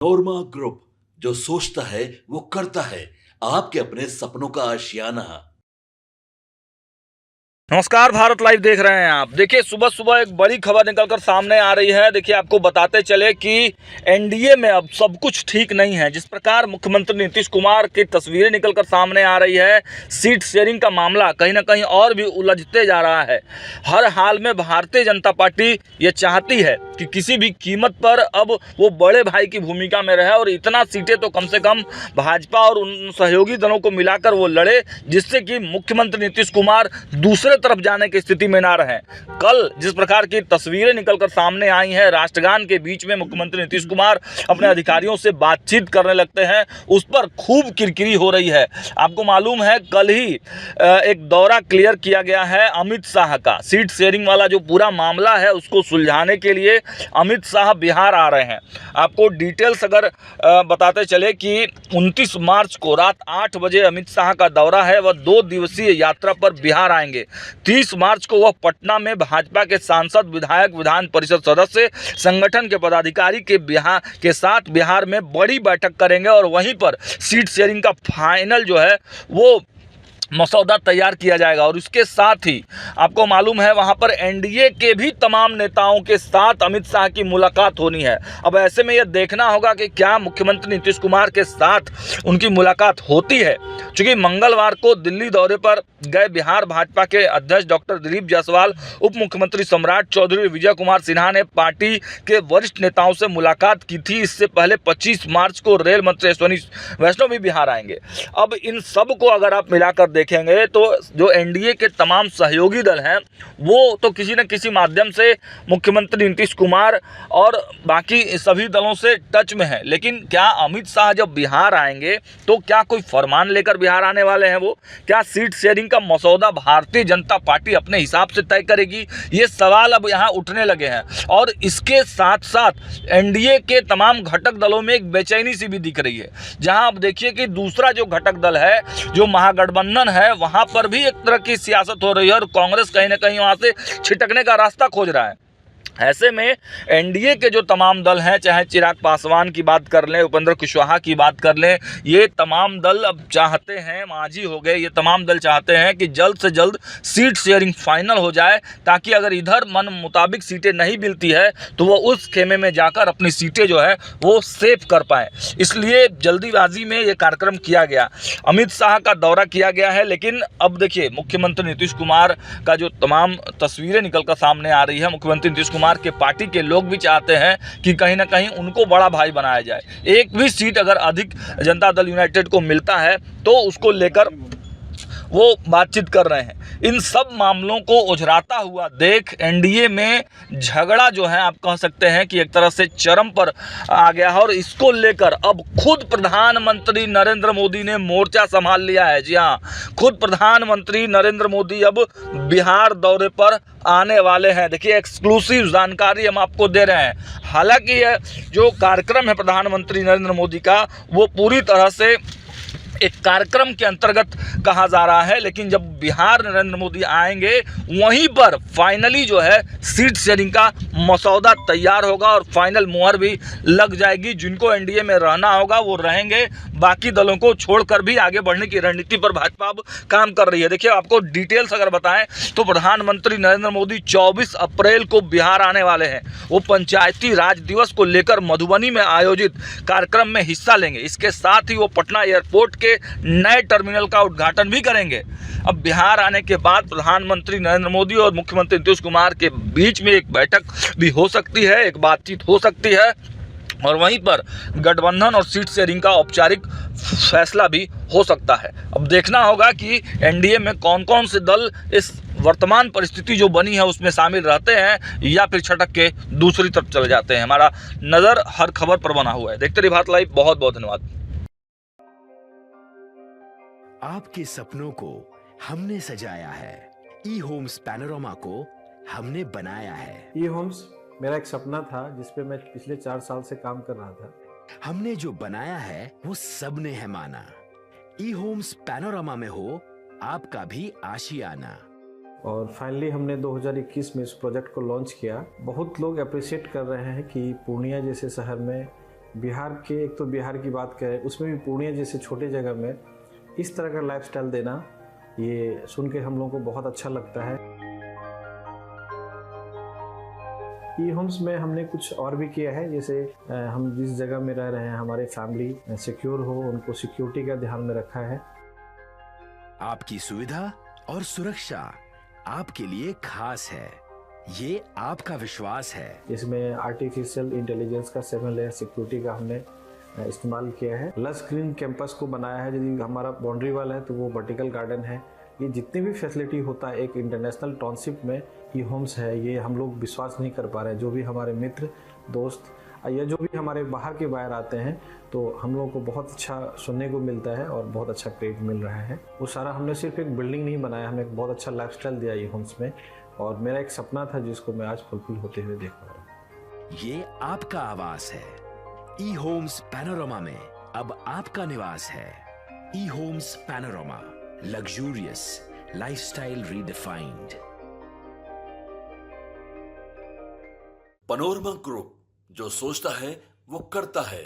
नोरमा group, जो सोचता है वो करता है। आपके अपने सपनों का आशियाना। नमस्कार, भारत लाइव देख रहे हैं आप। देखिए, सुबह सुबह एक बड़ी खबर निकलकर सामने आ रही है। देखिए, आपको बताते चले कि एनडीए में अब सब कुछ ठीक नहीं है। जिस प्रकार मुख्यमंत्री नीतीश कुमार की तस्वीरें निकलकर सामने आ रही है, सीट शेयरिंग का मामला कहीं ना कहीं और भी उलझते जा रहा है। हर हाल में भारतीय जनता पार्टी ये चाहती है कि किसी भी कीमत पर अब वो बड़े भाई की भूमिका में रहे और इतना सीटें तो कम से कम भाजपा और उन सहयोगी दलों को मिलाकर वो लड़े, जिससे कि मुख्यमंत्री नीतीश कुमार दूसरे तरफ जाने की स्थिति में ना रहें। कल जिस प्रकार की तस्वीरें निकलकर सामने आई हैं, राष्ट्रगान के बीच में मुख्यमंत्री नीतीश कुमार अपने अधिकारियों से बातचीत करने लगते हैं, उस पर खूब किरकिरी हो रही है। आपको मालूम है, कल ही एक दौरा क्लियर किया गया है अमित शाह का। सीट शेयरिंग वाला जो पूरा मामला है उसको सुलझाने के लिए अमित शाह बिहार आ रहे हैं। आपको डिटेल्स अगर बताते चले कि 29 मार्च को रात 8 बजे अमित शाह का दौरा है। वह 2 दिवसीय यात्रा पर बिहार आएंगे। 30 मार्च को वह पटना में भाजपा के सांसद, विधायक, विधान परिषद सदस्य, संगठन के पदाधिकारी के साथ बिहार में बड़ी बैठक करेंगे और वहीं पर सीट शेयरिंग का फाइनल जो है वो मसौदा तैयार किया जाएगा। और इसके साथ ही आपको मालूम है, वहां पर एनडीए के भी तमाम नेताओं के साथ अमित शाह की मुलाकात होनी है। अब ऐसे में यह देखना होगा कि क्या मुख्यमंत्री नीतीश कुमार के साथ उनकी मुलाकात होती है। चूंकि मंगलवार को दिल्ली दौरे पर गए बिहार भाजपा के अध्यक्ष डॉक्टर दिलीप जायसवाल, उप मुख्यमंत्री सम्राट चौधरी, विजय कुमार सिन्हा ने पार्टी के वरिष्ठ नेताओं से मुलाकात की थी। इससे पहले 25 मार्च को रेल मंत्री अश्विनी वैष्णव भी बिहार आएंगे। अब इन सब को अगर आप मिलाकर देखेंगे तो जो एनडीए के तमाम सहयोगी दल हैं वो तो किसी न किसी माध्यम से मुख्यमंत्री नीतीश कुमार और बाकी सभी दलों से टच में है। लेकिन क्या अमित शाह जब बिहार आएंगे तो क्या कोई फरमान लेकर बिहार आने वाले हैं? वो क्या सीट शेयरिंग का मसौदा भारतीय जनता पार्टी अपने हिसाब से तय करेगी? ये सवाल अब यहाँ उठने लगे हैं। और इसके साथ साथ एनडीए के तमाम घटक दलों में एक बेचैनी सी भी दिख रही है। जहां आप देखिए कि दूसरा जो घटक दल है, जो महागठबंधन है, वहां पर भी एक तरह की सियासत हो रही है और कांग्रेस कहीं ना कहीं वहां से छिटकने का रास्ता खोज रहा है। ऐसे में एनडीए के जो तमाम दल हैं, चाहे चिराग पासवान की बात कर लें, उपेंद्र कुशवाहा की बात कर लें, ये तमाम दल अब चाहते हैं, मांझी हो गए, ये तमाम दल चाहते हैं कि जल्द से जल्द सीट शेयरिंग फाइनल हो जाए, ताकि अगर इधर मन मुताबिक सीटें नहीं मिलती है तो वो उस खेमे में जाकर अपनी सीटें जो है वो सेव कर पाएँ। इसलिए जल्दीबाजी में ये कार्यक्रम किया गया, अमित शाह का दौरा किया गया है। लेकिन अब देखिए, मुख्यमंत्री नीतीश कुमार का जो तमाम तस्वीरें निकलकर सामने आ रही है, मुख्यमंत्री नीतीश कुमार के पार्टी के लोग भी चाहते हैं कि कहीं ना कहीं उनको बड़ा भाई बनाया जाए। एक भी सीट अगर अधिक जनता दल यूनाइटेड को मिलता है तो उसको लेकर वो बातचीत कर रहे हैं। इन सब मामलों को उझराता हुआ देख एनडीए में झगड़ा जो है, आप कह सकते हैं कि एक तरह से चरम पर आ गया है और इसको लेकर अब खुद प्रधानमंत्री नरेंद्र मोदी ने मोर्चा संभाल लिया है। जी हाँ, खुद प्रधानमंत्री नरेंद्र मोदी अब बिहार दौरे पर आने वाले हैं। देखिए, एक्सक्लूसिव जानकारी हम आपको दे रहे हैं। हालांकि यह जो कार्यक्रम है प्रधानमंत्री नरेंद्र मोदी का, वो पूरी तरह से एक कार्यक्रम के अंतर्गत कहा जा रहा है, लेकिन जब बिहार नरेंद्र मोदी आएंगे वहीं पर फाइनली जो है सीट शेयरिंग का मसौदा तैयार होगा और फाइनल मुहर भी लग जाएगी। जिनको एनडीए में रहना होगा वो रहेंगे, बाकी दलों को छोड़कर भी आगे बढ़ने की रणनीति पर भाजपा अब काम कर रही है। देखिए, आपको डिटेल्स अगर बताएं तो प्रधानमंत्री नरेंद्र मोदी 24 अप्रैल को बिहार आने वाले हैं। वो पंचायती राज दिवस को लेकर मधुबनी में आयोजित कार्यक्रम में हिस्सा लेंगे। इसके साथ ही वो पटना एयरपोर्ट के नए टर्मिनल का उद्घाटन भी करेंगे। अब बिहार आने के बाद प्रधानमंत्री नरेंद्र मोदी और मुख्यमंत्री नीतीश कुमार के बीच में एक बैठक भी हो सकती है, एक बातचीत हो सकती है और वहीं पर गठबंधन और सीट शेयरिंग का औपचारिक फैसला भी हो सकता है। अब देखना होगा कि एनडीए में कौन कौन से दल इस वर्तमान परिस्थिति जो बनी है उसमें शामिल रहते हैं या फिर छटक के दूसरी तरफ चले जाते हैं। हमारा नज़र हर खबर पर बना हुआ है। देखते रहिए भारत लाइव। बहुत बहुत धन्यवाद। आपके सपनों को हमने सजाया है, ई होम्स पैनोरमा को हमने बनाया है। ई होम्स मेरा एक सपना था जिस पे मैं पिछले 4 साल से काम कर रहा था। हमने जो बनाया है वो सबने है माना। ई होम्स पैनोरमा में हो आपका भी आशियाना। और फाइनली हमने 2021 में इस प्रोजेक्ट को लॉन्च किया। बहुत लोग अप्रिशिएट कर रहे हैं कि पूर्णिया जैसे शहर में बिहार के, एक तो बिहार की बात करें, उसमें भी पूर्णिया जैसे छोटे जगह में इस तरह का लाइफस्टाइल देना, ये सुन के हम लोगों को बहुत अच्छा लगता है। ई होम्स में हमने कुछ और भी किया है, जैसे हम जिस जगह में रह रहे हैं हमारे फैमिली सिक्योर हो, उनको सिक्योरिटी का ध्यान में रखा है। आपकी सुविधा और सुरक्षा आपके लिए खास है, ये आपका विश्वास है। इसमें आर्टिफिशियल इंटेलिजेंस का 7 लेयर सिक्योरिटी का हमने इस्तेमाल किया है। लस ग्रीन कैंपस को बनाया है, यदि हमारा बाउंड्री वाल है तो वो वर्टिकल गार्डन है। ये जितनी भी फैसिलिटी होता है एक इंटरनेशनल टाउनशिप में, ई होम्स है, ये हम लोग विश्वास नहीं कर पा रहे हैं। जो भी हमारे मित्र दोस्त या जो भी हमारे बाहर के बाहर आते हैं तो हम लोगों को बहुत अच्छा सुनने को मिलता है और बहुत अच्छा क्रेडिट मिल रहा है। वो सारा हमने सिर्फ एक बिल्डिंग नहीं बनाया, हमें एक बहुत अच्छा लाइफस्टाइल दिया ई होम्स में, और मेरा एक सपना था जिसको मैं आज फुलफिल होते हुए देख पा रहा हूँ। ये आपका आवास है। ई होम्स पैनोरामा में अब आपका निवास है। E homes Panorama, luxurious lifestyle redefined. Panorama group, जो सोचता है वो करता है।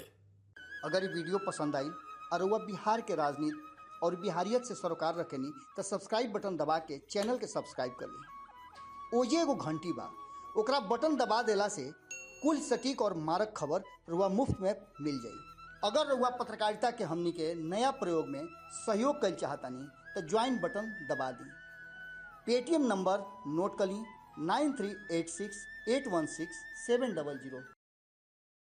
अगर ये वीडियो पसंद आई और वह बिहार के राजनीति और बिहारियत से सरोकार रखेनी तो सब्सक्राइब बटन दबा के चैनल के सब्सक्राइब कर ली। ओजे एगो घंटी बा, ओकरा बटन दबा देला से कुल सटीक और मारक खबर रुआ मुफ्त में मिल जाई। अगर रुआ पत्रकारिता के हमनी के नया प्रयोग में सहयोग कर चाहतानी तो ज्वाइन बटन दबा दी। पेटीएम नंबर नोट कर ली 9386 816 700।